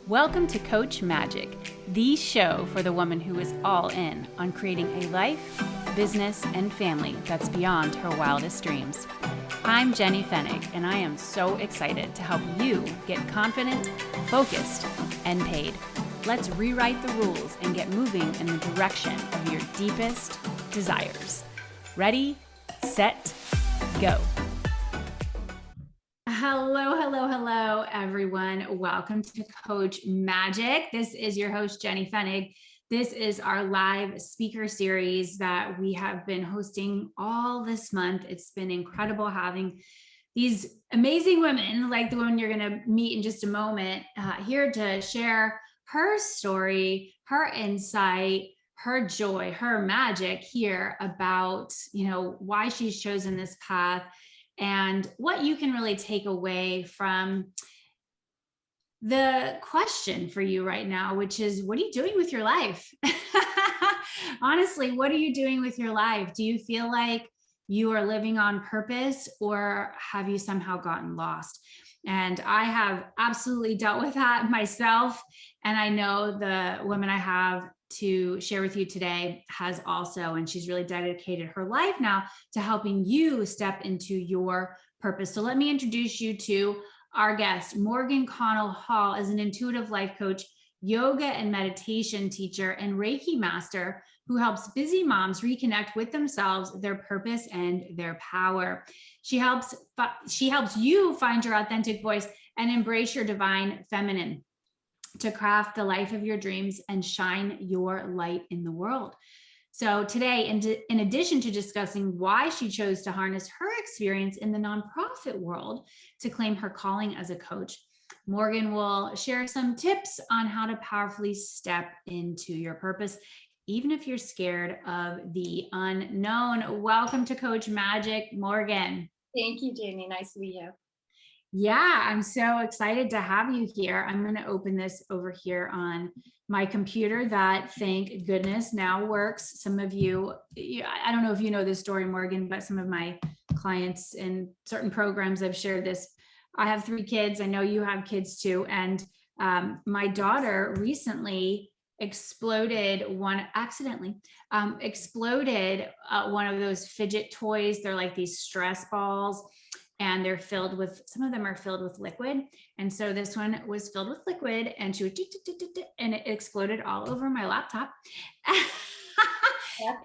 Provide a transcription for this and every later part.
Welcome to Coach Magic, the show for the woman who is all in on creating a life, business, and family that's beyond her wildest dreams. I'm Jenny Fennig, and I am so excited to help you get confident, focused, and paid. Let's rewrite the rules and get moving in the direction of your deepest desires. Ready, set, go. Hello, everyone. Welcome to Coach Magic. This is your host, Jenny Fennig. This is our live speaker series that we have been hosting all this month. It's been incredible having these amazing women, like the one you're going to meet in just a moment, here to share her story, her insight, her joy, her magic here about, why she's chosen this path and what you can really take away from the question for you right now, which is, what are you doing with your life? Honestly, what are you doing with your life? Do you feel like you are living on purpose, or have you somehow gotten lost? And I have absolutely dealt with that myself. And I know the woman I have to share with you today has also, and she's really dedicated her life now to helping you step into your purpose. So let me introduce you to our guest. Morgan Connell-Hall is an intuitive life coach, yoga and meditation teacher, and Reiki Master who helps busy moms reconnect with themselves, their purpose, and their power. She helps you find your authentic voice and embrace your divine feminine to craft the life of your dreams and shine your light in the world. So today, in addition to discussing why she chose to harness her experience in the nonprofit world to claim her calling as a coach, Morgan will share some tips on how to powerfully step into your purpose, even if you're scared of the unknown. Welcome to Coach Magic, Morgan. Thank you, Jenny. Nice to be here. Yeah, I'm so excited to have you here. I'm going to open this over here on my computer that, thank goodness, now works. Some of you, I don't know if you know this story, Morgan, but some of my clients in certain programs, I've shared this. I have 3 kids. I know you have kids too. And my daughter recently exploded one of those fidget toys. They're like these stress balls. And they're filled with, some of them are filled with liquid. And so this one was filled with liquid, and she would, and it exploded all over my laptop. And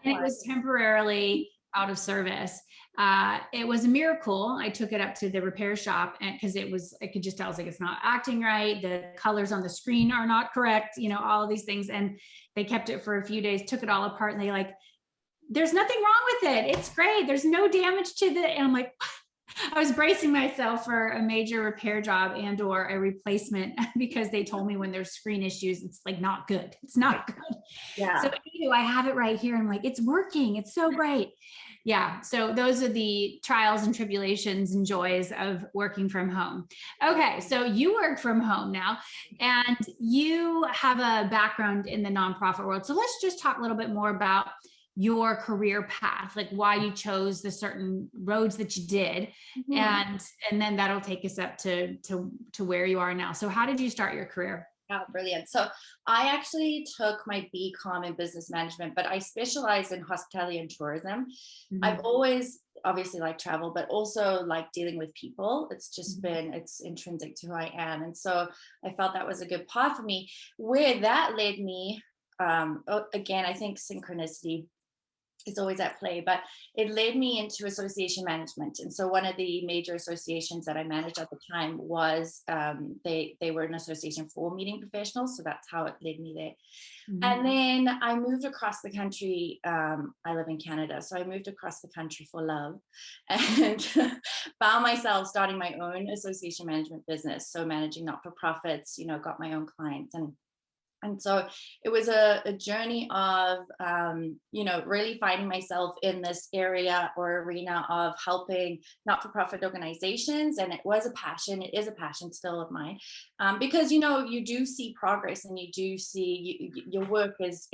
it was temporarily out of service. It was a miracle. I took it up to the repair shop, and because I could just tell, I was like, it's not acting right. The colors on the screen are not correct, all of these things. And they kept it for a few days, took it all apart, and they like, there's nothing wrong with it. It's great. There's no damage to the, and I'm like, I was bracing myself for a major repair job and or a replacement, because they told me when there's screen issues, it's like not good. It's not good. Yeah. So anyway, I have it right here. I'm like, it's working. It's so great. Yeah. So those are the trials and tribulations and joys of working from home. Okay. So you work from home now, and you have a background in the nonprofit world. So let's just talk a little bit more about your career path, like why you chose the certain roads that you did. Mm-hmm. And then that'll take us up to where you are now. So how did you start your career? Oh, brilliant. So I actually took my BCom in business management, but I specialized in hospitality and tourism. Mm-hmm. I've always obviously liked travel, but also like dealing with people. It's just mm-hmm. It's intrinsic to who I am. And so I felt that was a good path for me. Where that led me, again, I think synchronicity is always at play, but it led me into association management. And so one of the major associations that I managed at the time was they were an association for meeting professionals. So that's how it led me there. Mm-hmm. And then I moved across the country. I live in Canada. So I moved across the country for love and found myself starting my own association management business. So managing not-for-profits, got my own clients. And so it was a journey of, really finding myself in this area or arena of helping not-for-profit organizations. And it was a passion. It is a passion still of mine, because, you do see progress, and you do see your work is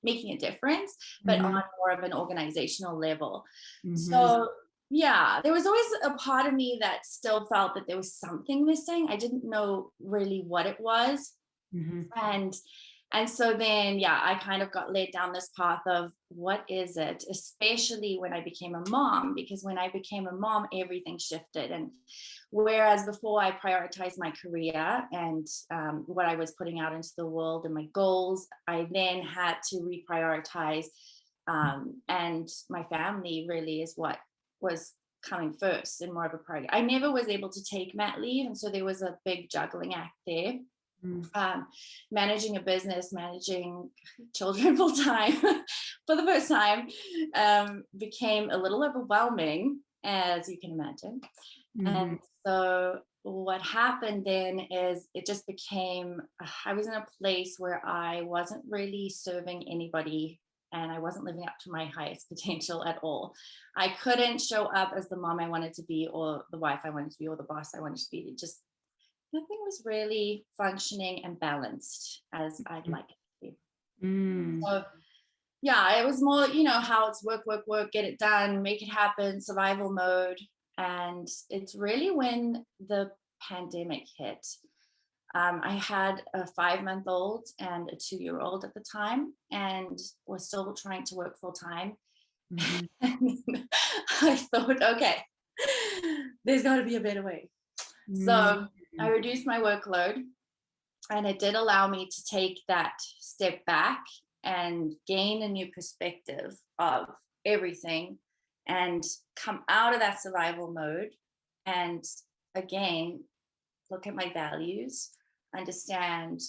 making a difference, but mm-hmm. on more of an organizational level. Mm-hmm. So yeah, there was always a part of me that still felt that there was something missing. I didn't know really what it was. Mhm. And so then, yeah, I kind of got led down this path of what is it, especially when I became a mom, because when I became a mom, everything shifted. And whereas before I prioritized my career and what I was putting out into the world and my goals, I then had to reprioritize. And my family really is what was coming first and more of a priority. I never was able to take mat leave. And so there was a big juggling act there. Mm. Managing a business, managing children full time for the first time became a little overwhelming, as you can imagine. And Mhm. so what happened then is it just became, I was in a place where I wasn't really serving anybody and I wasn't living up to my highest potential at all. I couldn't show up as the mom I wanted to be, or the wife I wanted to be, or the boss I wanted to be. It just, nothing was really functioning and balanced as I'd like it to be. Mm. So yeah, it was more, you know, how it's work, work, work, get it done, make it happen, survival mode. And it's really when the pandemic hit. I had a 5-month-old and a 2-year-old at the time, and was still trying to work full time. Mhm. And I thought, okay, there's got to be a better way. So Mm. I reduced my workload, and it did allow me to take that step back and gain a new perspective of everything and come out of that survival mode and again look at my values, understand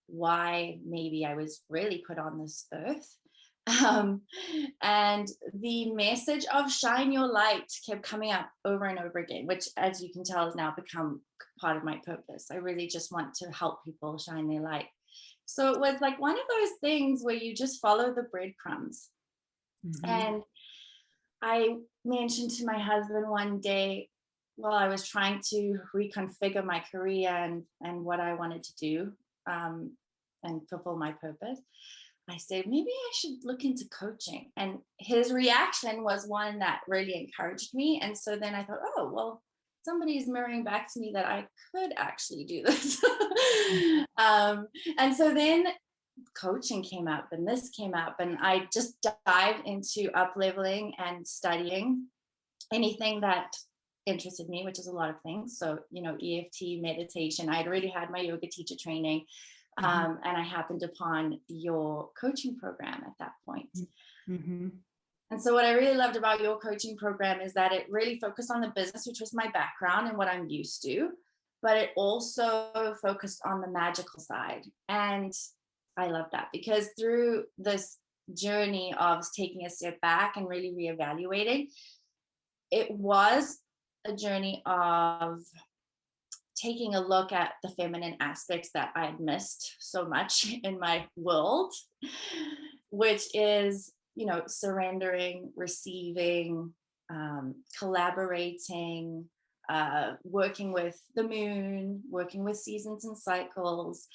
why maybe I was really put on this earth. Um, and the message of shine your light kept coming up over and over again, which, as you can tell, has now become part of my purpose. I really just want to help people shine their light. So it was like one of those things where you just follow the breadcrumbs. Mhm. And I mentioned to my husband one day, while I was trying to reconfigure my career and what I wanted to do, um, and fulfill my purpose, I said, maybe I should look into coaching. And his reaction was one that really encouraged me. And so then I thought, oh, well, somebody's mirroring back to me that I could actually do this. um, and so then coaching came up and this came up, and I just dived into up leveling and studying anything that interested me, which is a lot of things. So, you know, EFT, meditation. I had already had my yoga teacher training. Mhm. And I happened upon your coaching program at that point. Mhm. And so, what I really loved about your coaching program is that it really focused on the business, which was my background and what I'm used to, but it also focused on the magical side. And I love that because through this journey of taking a step back and really reevaluating, it was a journey of taking a look at the feminine aspects that I had missed so much in my world, which is, you know, surrendering, receiving, collaborating, working with the moon, working with seasons and cycles.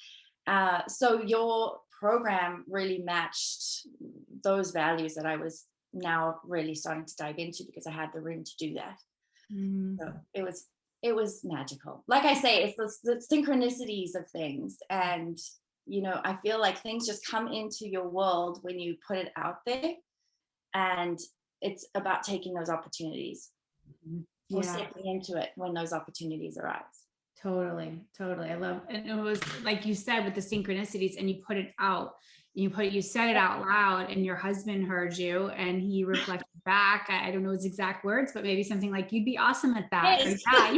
So your program really matched those values that I was now really starting to dive into because I had the room to do that. So Mhm. it was magical. Like I say, it's the synchronicities of things. And, you know, I feel like things just come into your world when you put it out there. And it's about taking those opportunities Mhm. or Yeah. stepping into it when those opportunities arise. Totally, totally. I love, and it was like you said with the synchronicities, and you put it out, you said it out loud, and your husband heard you, and he reflected back. I don't know his exact words, but maybe something like, "You'd be awesome at that," or Yes. "Yeah,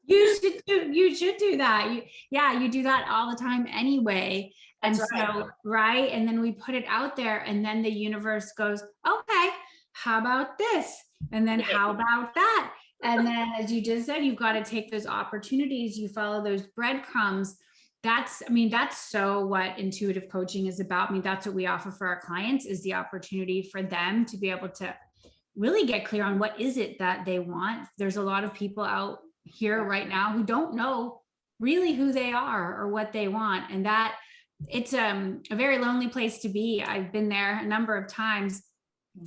you should do that." Yeah, you do that all the time anyway. And That's right. so, right, and then we put it out there, and then the universe goes, "Okay, how about this?" And then, Yes. how about that? And then, as you just said, you've got to take those opportunities, you follow those breadcrumbs. That's, I mean, that's so what intuitive coaching is about. I mean, that's what we offer for our clients, is the opportunity for them to be able to really get clear on what is it that they want. There's a lot of people out here Yeah. right now who don't know really who they are or what they want. And that, it's a very lonely place to be. I've been there a number of times.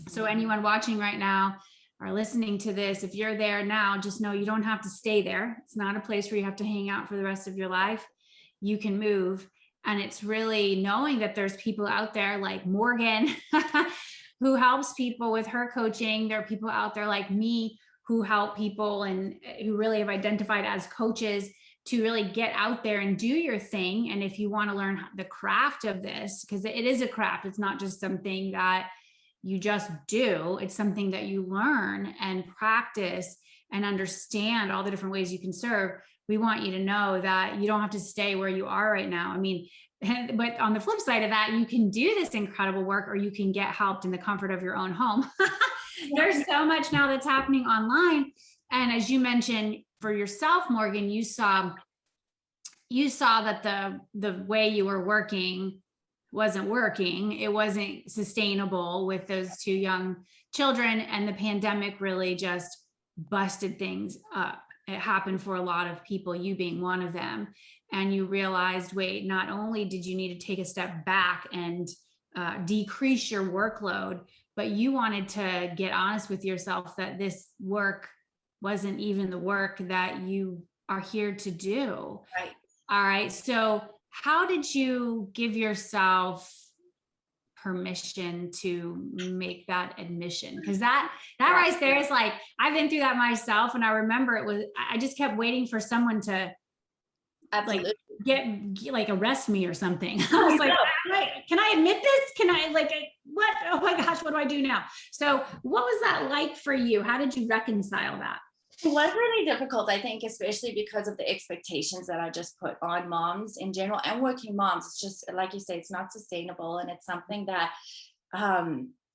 So Mhm. anyone watching right now, are listening to this, if you're there now, just know you don't have to stay there. It's not a place where you have to hang out for the rest of your life. You can move. And it's really knowing that there's people out there like Morgan who helps people with her coaching. There are people out there like me who help people and who really have identified as coaches to really get out there and do your thing. And if you want to learn the craft of this, because it is a craft, it's not just something that you just do, it's something that you learn and practice and understand all the different ways you can serve. We want you to know that you don't have to stay where you are right now. I mean, but on the flip side of that, you can do this incredible work, or you can get helped in the comfort of your own home. There's so much now that's happening online. And as you mentioned for yourself, Morgan, you saw that the way you were working wasn't working. It wasn't sustainable with those two young children. And the pandemic really just busted things up. It happened for a lot of people, you being one of them. And you realized, wait, not only did you need to take a step back and decrease your workload, but you wanted to get honest with yourself that this work wasn't even the work that you are here to do. Right. All right. So how did you give yourself permission to make that admission? Because that right there is like, I've been through that myself. And I remember I just kept waiting for someone to Absolutely. like get like arrest me or something. I was like, can I admit this? Can I what? Oh my gosh, what do I do now? So what was that like for you? How did you reconcile that? It was really difficult, I think, especially because of the expectations that I just put on moms in general and working moms. It's just, like you say, it's not sustainable. And it's something that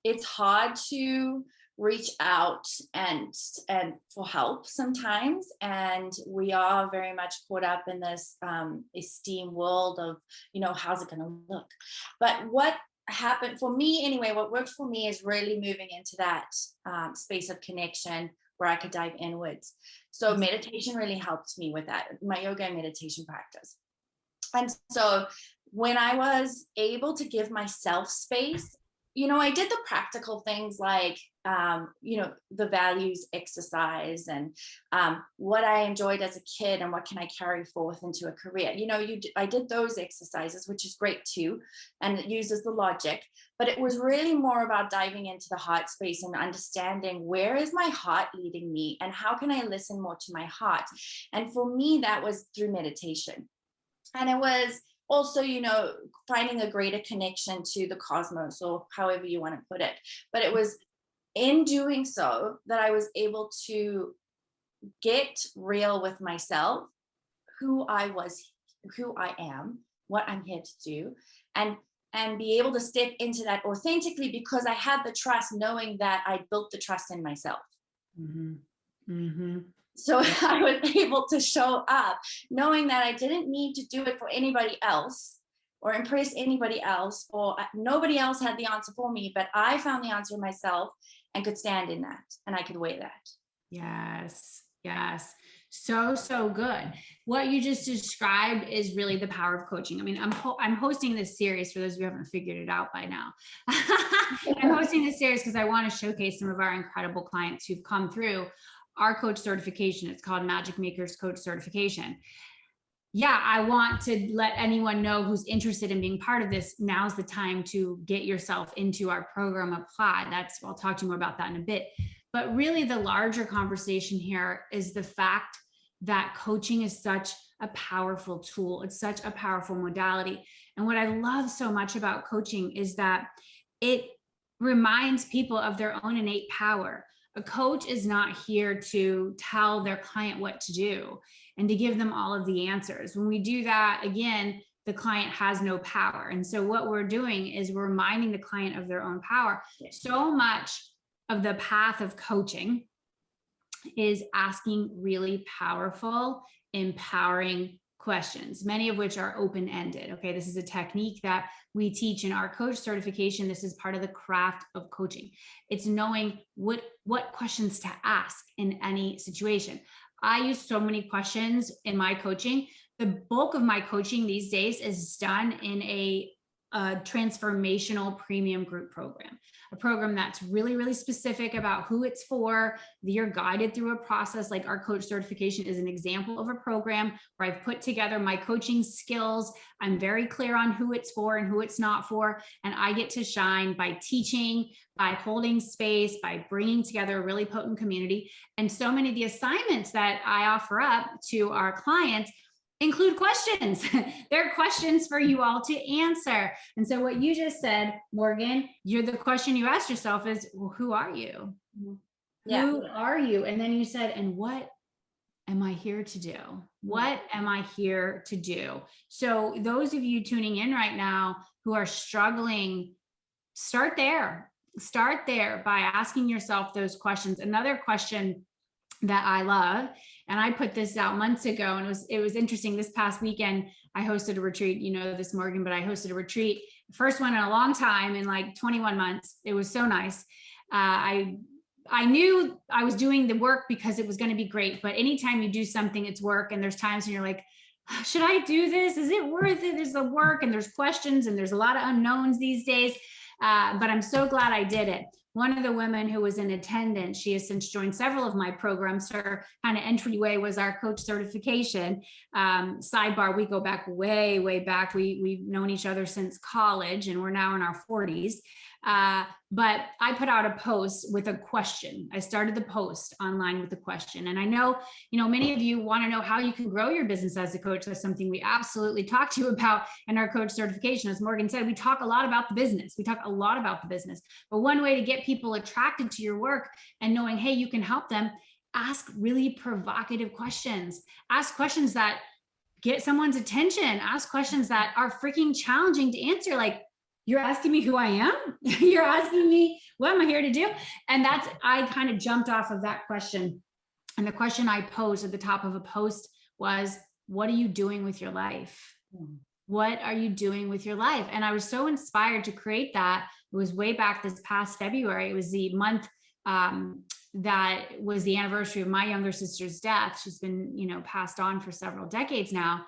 it's hard to reach out and for help sometimes. And we are very much caught up in this esteem world of, how's it going to look? But what happened for me anyway, what worked for me is really moving into that space of connection where I could dive inwards. So meditation really helped me with that, my yoga and meditation practice. And so when I was able to give myself space, I did the practical things like, the values exercise and what I enjoyed as a kid and what can I carry forth into a career. I did those exercises, which is great too. And it uses the logic, but it was really more about diving into the heart space and understanding where is my heart leading me and how can I listen more to my heart. And for me, that was through meditation. And it was also, finding a greater connection to the cosmos or however you want to put it. But it was in doing so that I was able to get real with myself, who I am, what I'm here to do, and be able to step into that authentically because I had the trust, knowing that I built the trust in myself. Mm-hmm. Mm-hmm. So I was able to show up knowing that I didn't need to do it for anybody else or impress anybody else, or nobody else had the answer for me, but I found the answer myself and could stand in that and I could weigh that. Yes. Yes. So good. What you just described is really the power of coaching. I mean, I'm hosting this series for those who haven't figured it out by now. I'm hosting this series because I want to showcase some of our incredible clients who've come through our coach certification. It's called Magic Makers Coach Certification. Yeah, I want to let anyone know who's interested in being part of this. Now's the time to get yourself into our program, apply. I'll talk to you more about that in a bit. But really the larger conversation here is the fact that coaching is such a powerful tool. It's such a powerful modality. And what I love so much about coaching is that it reminds people of their own innate power. A coach is not here to tell their client what to do and to give them all of the answers. When we do that, again, the client has no power. And so what we're doing is we're reminding the client of their own power. So much of the path of coaching is asking really powerful, empowering questions, many of which are open-ended. Okay, this is a technique that we teach in our coach certification. This is part of the craft of coaching. It's knowing what questions to ask in any situation. I use so many questions in my coaching. The bulk of my coaching these days is done in a a transformational premium group program, a program that's really, really specific about who it's for. You're guided through a process. Like our coach certification is an example of a program where I've put together my coaching skills. I'm very clear on who it's for and who it's not for. And I get to shine by teaching, by holding space, by bringing together a really potent community. And so many of the assignments that I offer up to our clients include questions. There are questions for you all to answer. And so what you just said, Morgan, the question you asked yourself is, well, who are you? Yeah. Who are you? And then you said, and what am I here to do? What am I here to do? So those of you tuning in right now who are struggling, start there. Start there by asking yourself those questions. Another question that I love, and I put this out months ago, and it was interesting. This past weekend, I hosted a retreat, you know this, Morgan, but I hosted a retreat, first one in a long time, in like 21 months. It was so nice. I knew I was doing the work because it was going to be great, but anytime you do something, it's work. And there's times when you're like, should I do this? Is it worth it? There's the work and there's questions and there's a lot of unknowns these days. But I'm so glad I did it. One of the women who was in attendance, she has since joined several of my programs. Her kind of entryway was our coach certification. Sidebar, we go back way, way back. We've known each other since college, and we're now in our 40s. But I put out a post with a question. I started the post online with a question. And I know, many of you want to know how you can grow your business as a coach. That's something we absolutely talk to you about in our coach certification. As Morgan said, we talk a lot about the business. But one way to get people attracted to your work and knowing, hey, you can help them, ask really provocative questions. Ask questions that get someone's attention. Ask questions that are freaking challenging to answer. Like, you're asking me who I am? You're asking me, what am I here to do? And I kind of jumped off of that question. And the question I posed at the top of a post was, what are you doing with your life? What are you doing with your life? And I was so inspired to create that. It was way back this past February. It was the month that was the anniversary of my younger sister's death. She's been, passed on for several decades now.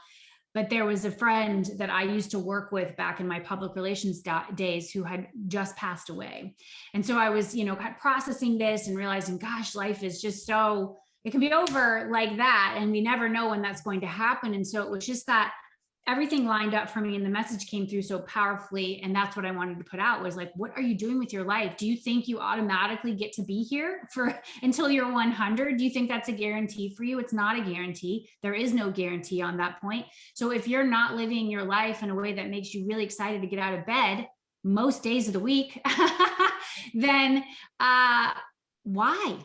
But there was a friend that I used to work with back in my public relations days who had just passed away. And so I was, processing this and realizing, gosh, life is just it can be over like that. And we never know when that's going to happen. And so it was just that everything lined up for me, and the message came through so powerfully. And that's what I wanted to put out, was like, what are you doing with your life? Do you think you automatically get to be here until you're 100? Do you think that's a guarantee for you? It's not a guarantee. There is no guarantee on that point. So if you're not living your life in a way that makes you really excited to get out of bed most days of the week, then why?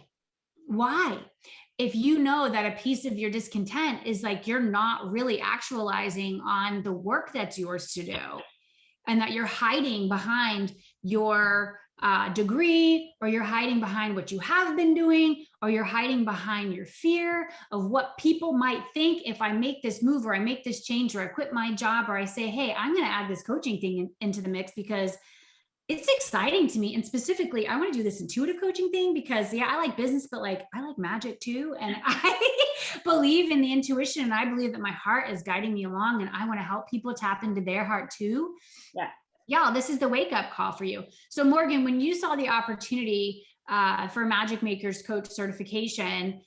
If you know that a piece of your discontent is like you're not really actualizing on the work that's yours to do, and that you're hiding behind your degree, or you're hiding behind what you have been doing, or you're hiding behind your fear of what people might think if I make this move, or I make this change, or I quit my job, or I say, hey, I'm going to add this coaching thing into the mix because it's exciting to me. And specifically, I want to do this intuitive coaching thing because I like business, but I like magic too. And I believe in the intuition, and I believe that my heart is guiding me along, and I want to help people tap into their heart too. Yeah. Yeah. This is the wake up call for you. So Morgan, when you saw the opportunity for Magic Makers Coach certification,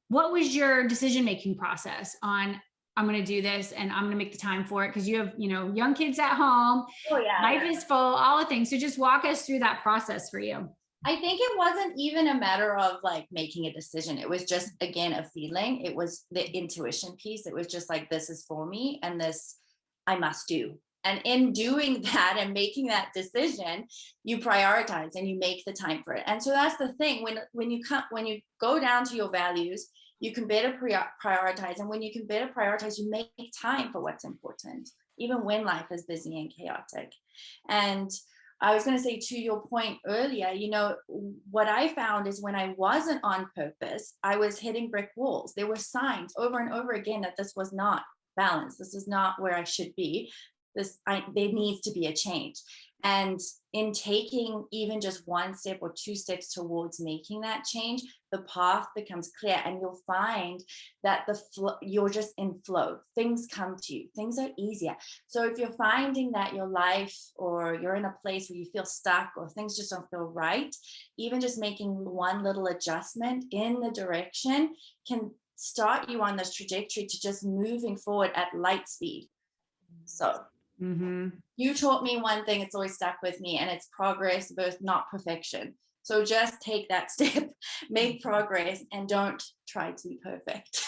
what was your decision-making process on, I'm going to do this and I'm going to make the time for it? Because you have, young kids at home. Oh, yeah. Life is full, all the things. So just walk us through that process for you. I think it wasn't even a matter of making a decision. It was just, again, a feeling. It was the intuition piece. It was just like, this is for me and this I must do. And in doing that and making that decision, you prioritize and you make the time for it. And so that's the thing. When you go down to your values, you can better prioritize. And when you can better prioritize, you make time for what's important, even when life is busy and chaotic. And I was going to say, to your point earlier, what I found is when I wasn't on purpose, I was hitting brick walls. There were signs over and over again that this was not balanced. This is not where I should be. there needs to be a change. And in taking even just one step or two steps towards making that change, the path becomes clear, and you'll find that you're just in flow. Things come to you. Things are easier. So if you're finding that your life, or you're in a place where you feel stuck, or things just don't feel right, even just making one little adjustment in the direction can start you on this trajectory to just moving forward at light speed. So you taught me one thing, it's always stuck with me, and it's progress versus not perfection. So just take that step, make progress, and don't try to be perfect.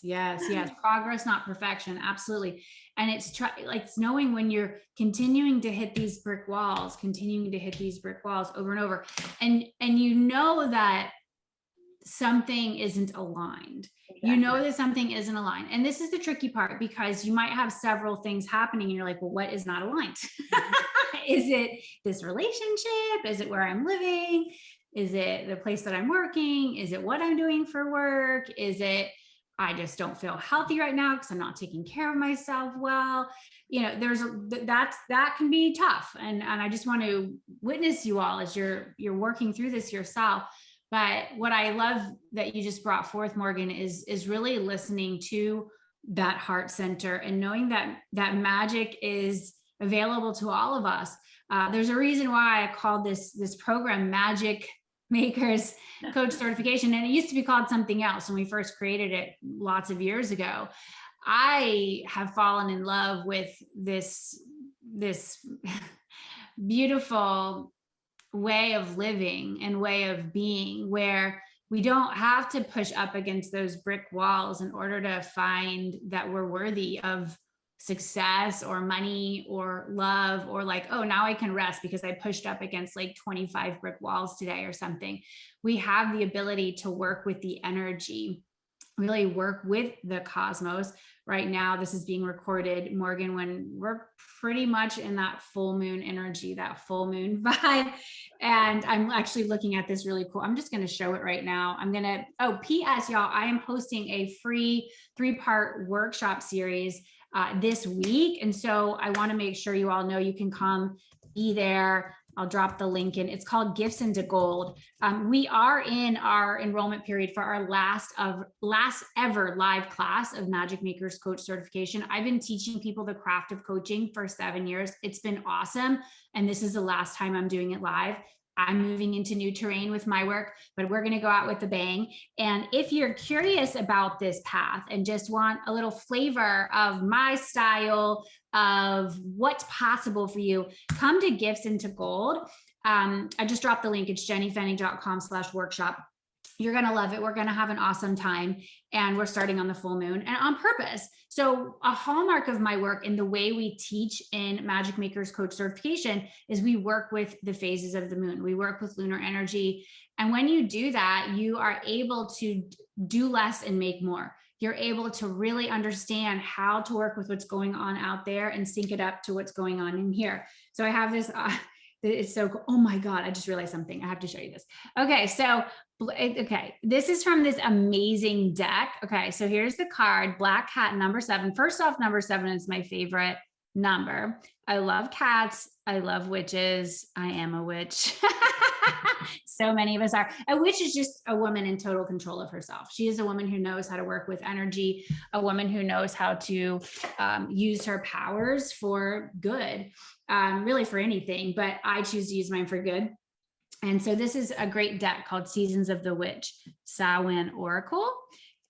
Yes. Progress, not perfection. Absolutely. And it's knowing when you're continuing to hit these brick walls over and over. And you know that something isn't aligned. Exactly. You know that something isn't aligned. And this is the tricky part, because you might have several things happening and you're like, well, what is not aligned? Is it this relationship? Is it where I'm living? Is it the place that I'm working? Is it what I'm doing for work? Is it, I just don't feel healthy right now because I'm not taking care of myself well? You know, that can be tough. And I just want to witness you all as you're working through this yourself. But what I love that you just brought forth, Morgan, is really listening to that heart center and knowing that magic is available to all of us. There's a reason why I called this program Magic Makers Coach Certification, and it used to be called something else when we first created it lots of years ago. I have fallen in love with this beautiful way of living and way of being, where we don't have to push up against those brick walls in order to find that we're worthy of success or money or love, or like, oh, now I can rest because I pushed up against like 25 brick walls today or something. We have the ability to work with the energy, really work with the cosmos. Right now, this is being recorded, Morgan, when we're pretty much in that full moon energy, that full moon vibe. And I'm actually looking at this really cool. I'm just going to show it right now. P.S. y'all, I am hosting a free 3-part workshop series this week. And so I want to make sure you all know you can come be there. I'll drop the link in. It's called Gifts into Gold. We are in our enrollment period for our last ever live class of Magic Makers Coach Certification. I've been teaching people the craft of coaching for 7 years. It's been awesome. And this is the last time I'm doing it live. I'm moving into new terrain with my work, but we're going to go out with a bang. And if you're curious about this path and just want a little flavor of my style, of what's possible for you, come to Gifts into Gold. I just dropped the link. It's jennyfenning.com/workshop. You're going to love it. We're going to have an awesome time. And we're starting on the full moon and on purpose. So a hallmark of my work and the way we teach in Magic Makers Coach Certification is we work with the phases of the moon. We work with lunar energy. And when you do that, you are able to do less and make more. You're able to really understand how to work with what's going on out there and sync it up to what's going on in here. So I have this, it's so cool. Oh my God, I just realized something. I have to show you this. Okay, this is from this amazing deck. Okay, so here's the card, Black Cat number 7. First off, number 7 is my favorite number. I love cats. I love witches. I am a witch. So many of us are. A witch is just a woman in total control of herself. She is a woman who knows how to work with energy, a woman who knows how to use her powers for good, really for anything, but I choose to use mine for good. And so this is a great deck called Seasons of the Witch, Samhain Oracle.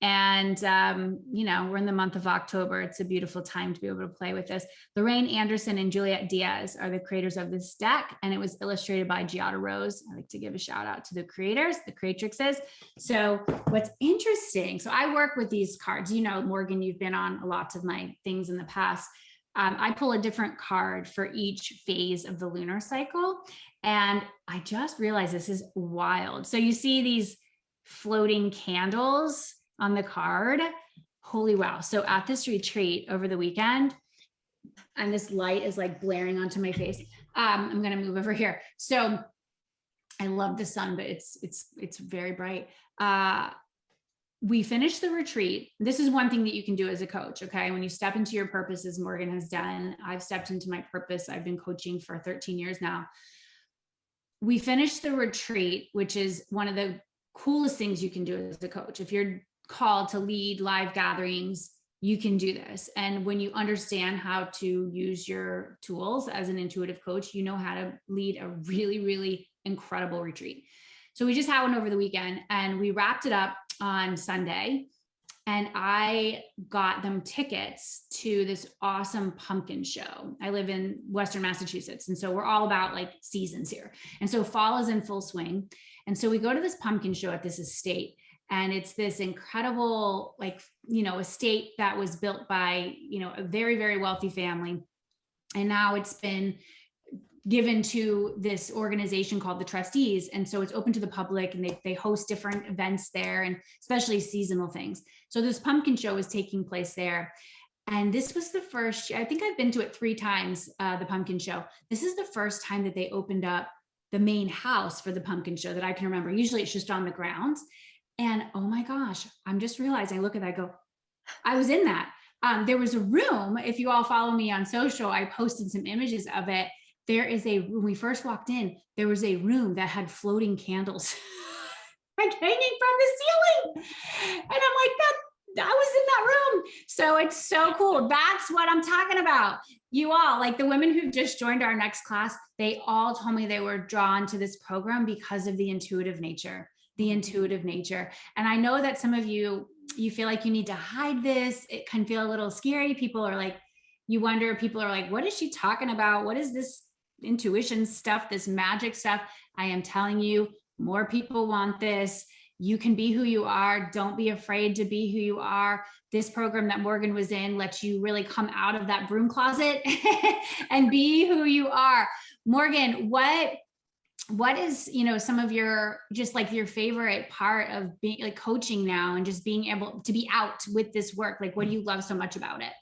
And, we're in the month of October. It's a beautiful time to be able to play with this. Lorraine Anderson and Juliet Diaz are the creators of this deck, and it was illustrated by Giada Rose. I like to give a shout out to the creators, the creatrixes. So what's interesting, so I work with these cards. Morgan, you've been on lots of my things in the past. I pull a different card for each phase of the lunar cycle. And I just realized this is wild. So you see these floating candles on the card. Holy wow. So at this retreat over the weekend, and this light is like blaring onto my face. I'm going to move over here. So I love the sun, but it's very bright. we finished the retreat. This is one thing that you can do as a coach. Okay. When you step into your purpose, as Morgan has done, I've stepped into my purpose. I've been coaching for 13 years now. We finished the retreat, which is one of the coolest things you can do as a coach. If you're called to lead live gatherings, you can do this. And when you understand how to use your tools as an intuitive coach, you know how to lead a really, really incredible retreat. So we just had one over the weekend and we wrapped it up on Sunday. And I got them tickets to this awesome pumpkin show. I live in Western Massachusetts. And so we're all about like seasons here. And so fall is in full swing. And so we go to this pumpkin show at this estate. And it's this incredible, like, estate that was built by, a very, very wealthy family. And now it's been given to this organization called the Trustees. And so it's open to the public and they host different events there, and especially seasonal things. So this pumpkin show is taking place there. And this was the first, I think I've been to it 3 times, the pumpkin show. This is the first time that they opened up the main house for the pumpkin show that I can remember. Usually it's just on the grounds. And oh my gosh, I'm just realizing, I look at that, I go, I was in that. There was a room, if you all follow me on social, I posted some images of it. When we first walked in, there was a room that had floating candles like hanging from the ceiling. And I'm like, I was in that room. So it's so cool. That's what I'm talking about. You all, like the women who just joined our next class, they all told me they were drawn to this program because of the intuitive nature. And I know that some of you feel like you need to hide this. It can feel a little scary. People are like, what is she talking about? What is this intuition stuff, this magic stuff? I am telling you, more people want this. You can be who you are. Don't be afraid to be who you are. This program that Morgan was in lets you really come out of that broom closet and be who you are. Morgan, what is, some of your, just like your favorite part of being like coaching now and just being able to be out with this work? Like, what do you love so much about it?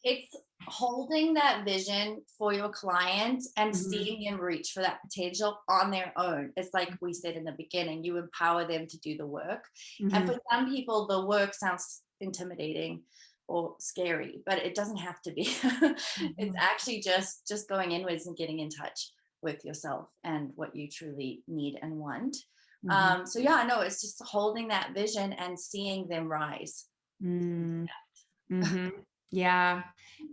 It's holding that vision for your client and seeing them reach for that potential on their own. It's like we said in the beginning, you empower them to do the work. And for some people, the work sounds intimidating or scary, but it doesn't have to be. It's actually just going inwards and getting in touch with yourself and what you truly need and want. So yeah, no, it's just holding that vision and seeing them rise. Yeah.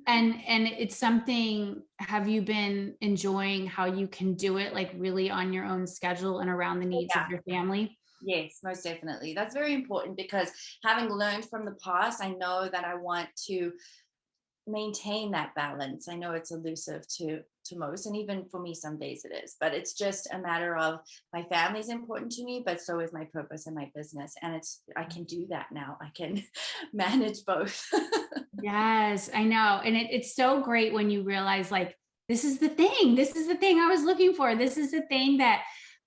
And it's something, have you been enjoying how you can do it like really on your own schedule and around the needs of your family? Yes, most definitely. That's very important because having learned from the past, I know that I want to maintain that balance. I know it's elusive to most, and even for me some days it is, but it's just a matter of my family is important to me, but so is my purpose and my business, and I can do that now. I can manage both. Yes, I know. And it's so great when you realize like, this is the thing I was looking for. This is the thing that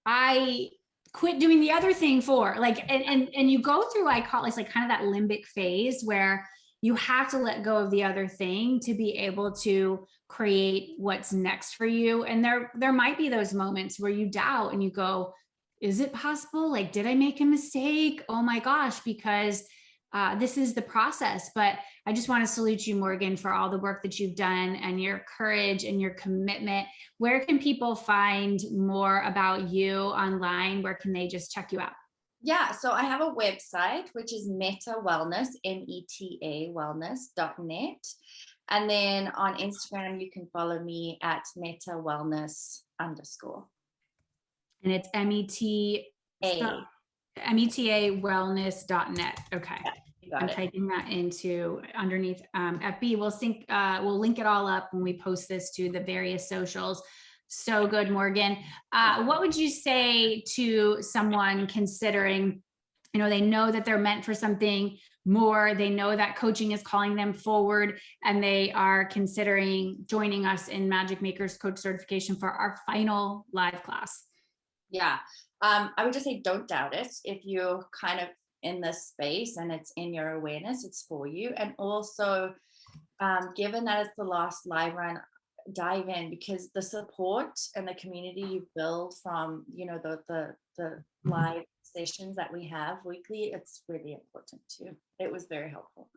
I quit doing the other thing for. Like, and you go through, I call it like kind of that limbic phase where you have to let go of the other thing to be able to create what's next for you. And there might be those moments where you doubt and you go, is it possible? Like, did I make a mistake? Oh my gosh, because this is the process. But I just want to salute you, Morgan, for all the work that you've done and your courage and your commitment. Where can people find more about you online? Where can they just check you out? Yeah, so I have a website, which is Meta Wellness, META wellness.net. And then on Instagram, you can follow me at Meta Wellness _. And it's META wellness.net. Okay. Yeah, I'm typing that into underneath FB. We'll link it all up when we post this to the various socials. So good, Morgan. What would you say to someone considering, they know that they're meant for something more, they know that coaching is calling them forward, and they are considering joining us in Magic Makers Coach Certification for our final live class? Yeah, I would just say don't doubt it. If you're kind of in this space and it's in your awareness, it's for you. And also, given that it's the last live run, dive in, because the support and the community you build from the live conversations that we have weekly, it's really important too. It was very helpful.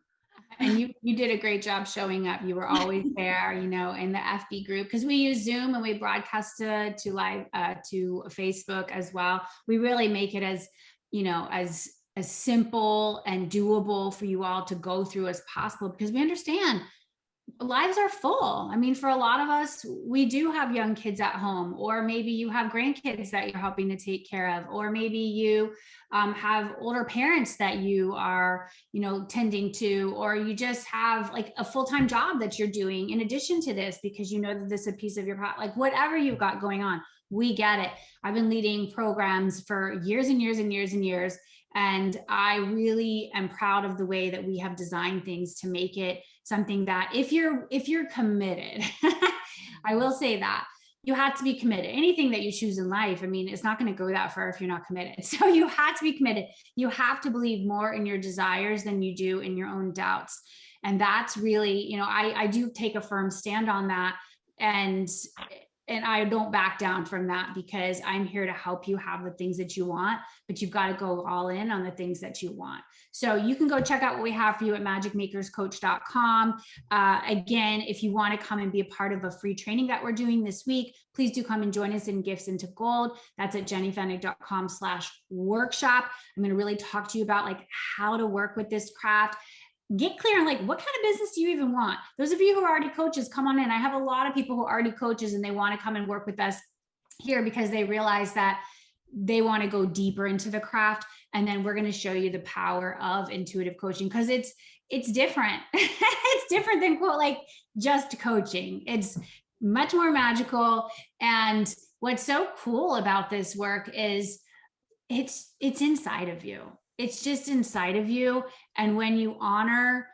And you did a great job showing up. You were always there, you know, in the FB group, because we use Zoom and we broadcast to live to Facebook as well. We really make it as, you know, as simple and doable for you all to go through as possible, because we understand lives are full. I mean, for a lot of us, we do have young kids at home, or maybe you have grandkids that you're helping to take care of, or maybe you have older parents that you are, you know, tending to, or you just have like a full-time job that you're doing in addition to this, because you know that this is a piece of your, like whatever you've got going on, we get it. I've been leading programs for years and years and years and years. And I really am proud of the way that we have designed things to make it something that if you're committed, I will say that you have to be committed. Anything that you choose in life, I mean, it's not going to go that far if you're not committed. So you have to be committed. You have to believe more in your desires than you do in your own doubts. And that's really, you know, I do take a firm stand on that. And I don't back down from that, because I'm here to help you have the things that you want, but you've got to go all in on the things that you want. So you can go check out what we have for you at magicmakerscoach.com. Again, if you want to come and be a part of a free training that we're doing this week, please do come and join us in Gifts into Gold. That's at jennyfennig.com/workshop. I'm going to really talk to you about like how to work with this craft. Get clear on like, what kind of business do you even want? Those of you who are already coaches, come on in. I have a lot of people who are already coaches and they want to come and work with us here because they realize that they want to go deeper into the craft. And then we're going to show you the power of intuitive coaching, because it's different. It's different than quote, like just coaching. It's much more magical. And what's so cool about this work is it's inside of you. It's just inside of you. And when you honor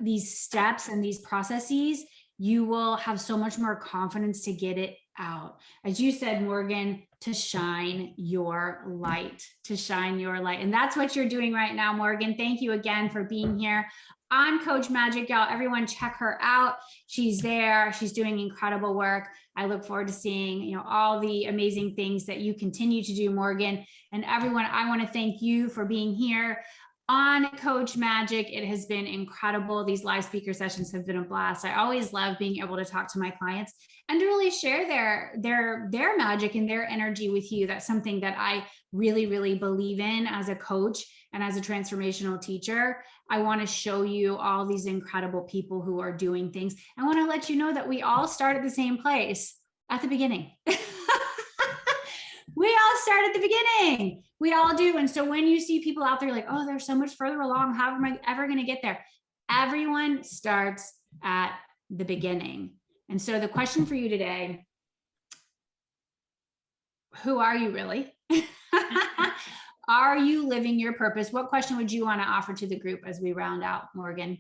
these steps and these processes, you will have so much more confidence to get it out. As you said, Morgan, to shine your light, to shine your light. And that's what you're doing right now, Morgan. Thank you again for being here. I'm Coach Magic, y'all. Everyone check her out. She's there. She's doing incredible work. I look forward to seeing, you know, all the amazing things that you continue to do, Morgan. And everyone, I want to thank you for being here on Coach Magic. It has been incredible. These live speaker sessions have been a blast. I always love being able to talk to my clients and to really share their magic and their energy with you. That's something that I really, really believe in as a coach and as a transformational teacher. I want to show you all these incredible people who are doing things. I want to let you know that we all start at the same place at the beginning. We all start at the beginning. We all do. And so when you see people out there like, oh, they're so much further along, how am I ever going to get there? Everyone starts at the beginning. And so the question for you today, who are you really? Are you living your purpose? What question would you want to offer to the group as we round out, Morgan?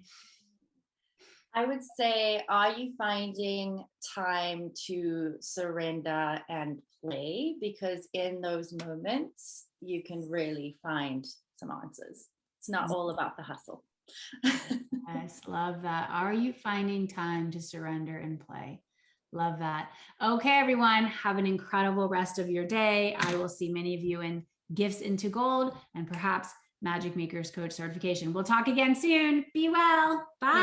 I would say, are you finding time to surrender and play? Because in those moments, you can really find some answers. It's not all about the hustle. Yes, love that. Are you finding time to surrender and play? Love that. Okay, everyone, have an incredible rest of your day. I will see many of you in Gifts into Gold and perhaps Magic Makers Coach certification. We'll talk again soon. Be well. Bye.